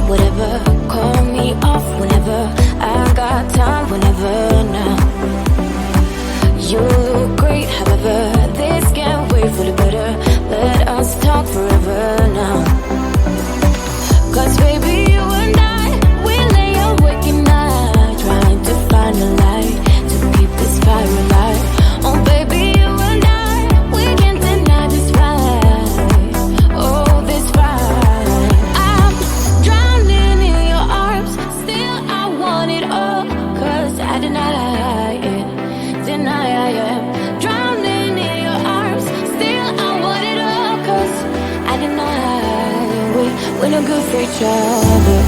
whatever. Call me off whenever. I got time whenever now. You look great, however. This can't wait for the better. Let us talk forever now. 'Cause baby, you and I, we lay awake at night, trying to find a light to keep this fire alive. Oh baby, you and I, we can't deny this right. Oh, this right. I'm drowning in your arms, still I want it all. 'Cause I deny it, deny I am. Drowning in your arms, still I want it all. 'Cause I deny we're no good for each other.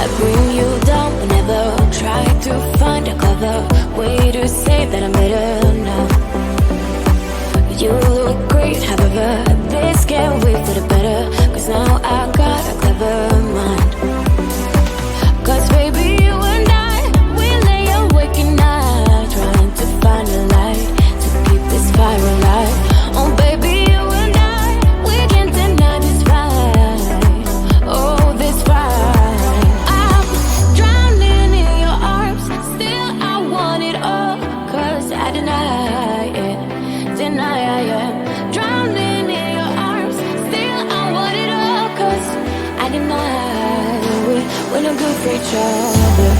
I bring you down whenever. Try to find a clever way to say that I'm better now. You look great, however. This can't wait for the better. 'Cause now I got a clever mind. 'Cause baby, you and I, we lay awake at night, trying to find a light to keep this fire alive. Oh baby, you and I, we can't deny this right. Oh, this right. I'm drowning in your arms, still I want it all. 'Cause I deny it, deny I am. Drowning in your arms, still I want it all. 'Cause I deny we're no good for each other.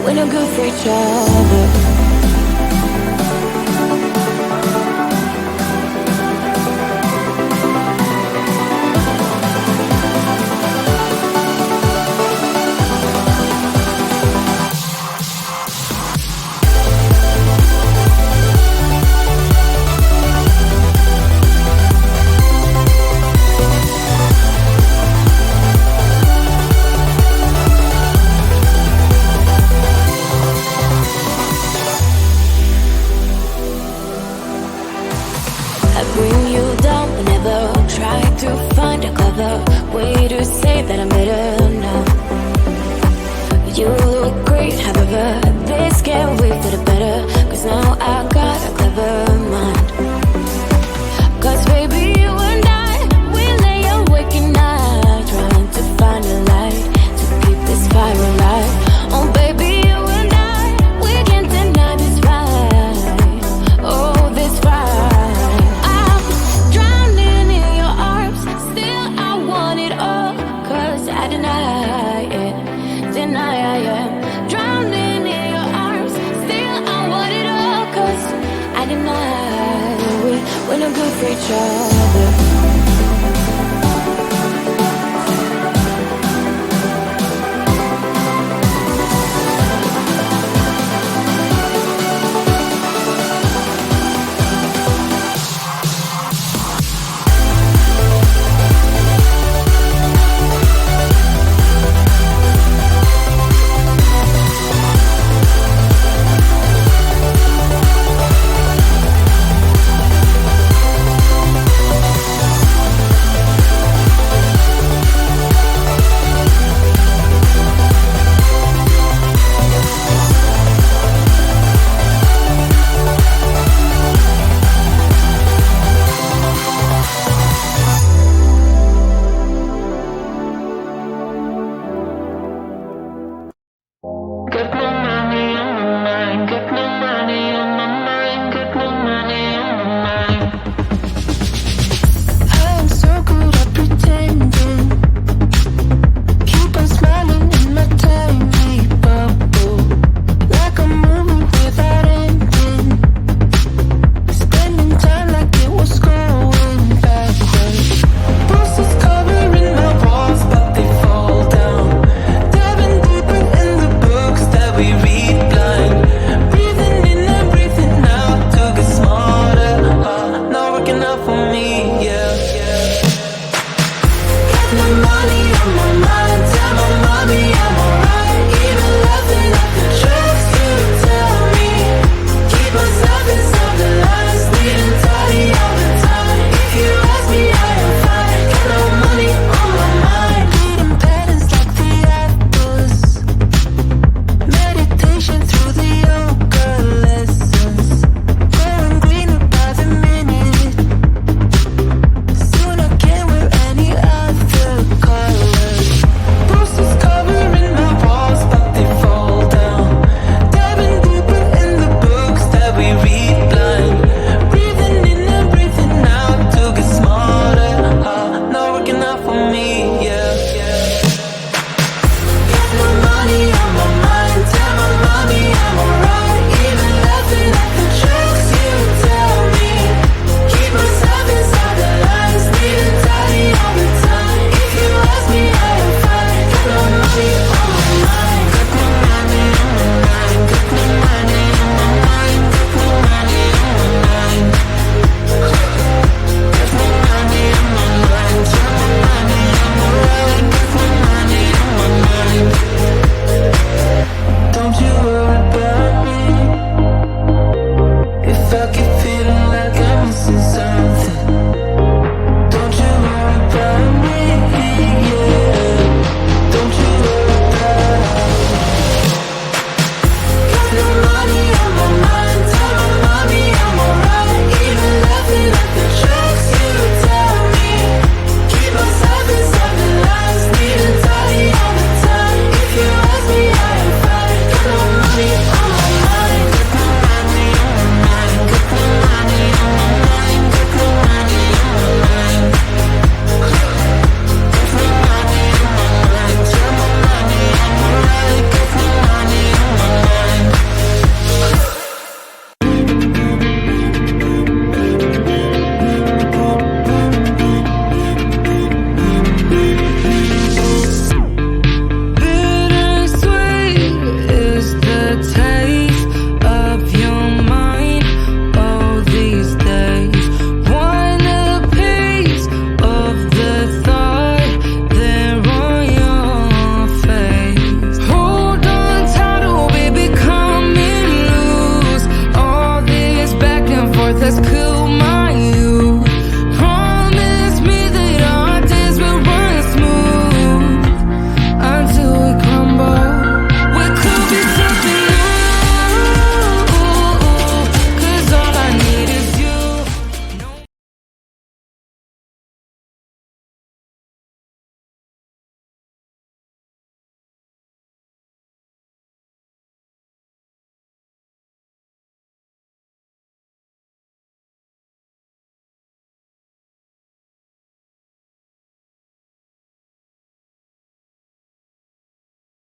we're no good for each other. I bring you down whenever I try to find a clever way to say that I'm better now. You look great, however, this can't wait for the better, cause now I got a clever mind. Cause baby, you and I, we lay awake at night, trying to find a light to keep this fire alive. Oh baby, you and I, we can't deny this fight. Oh, this fight. We're no good for each other.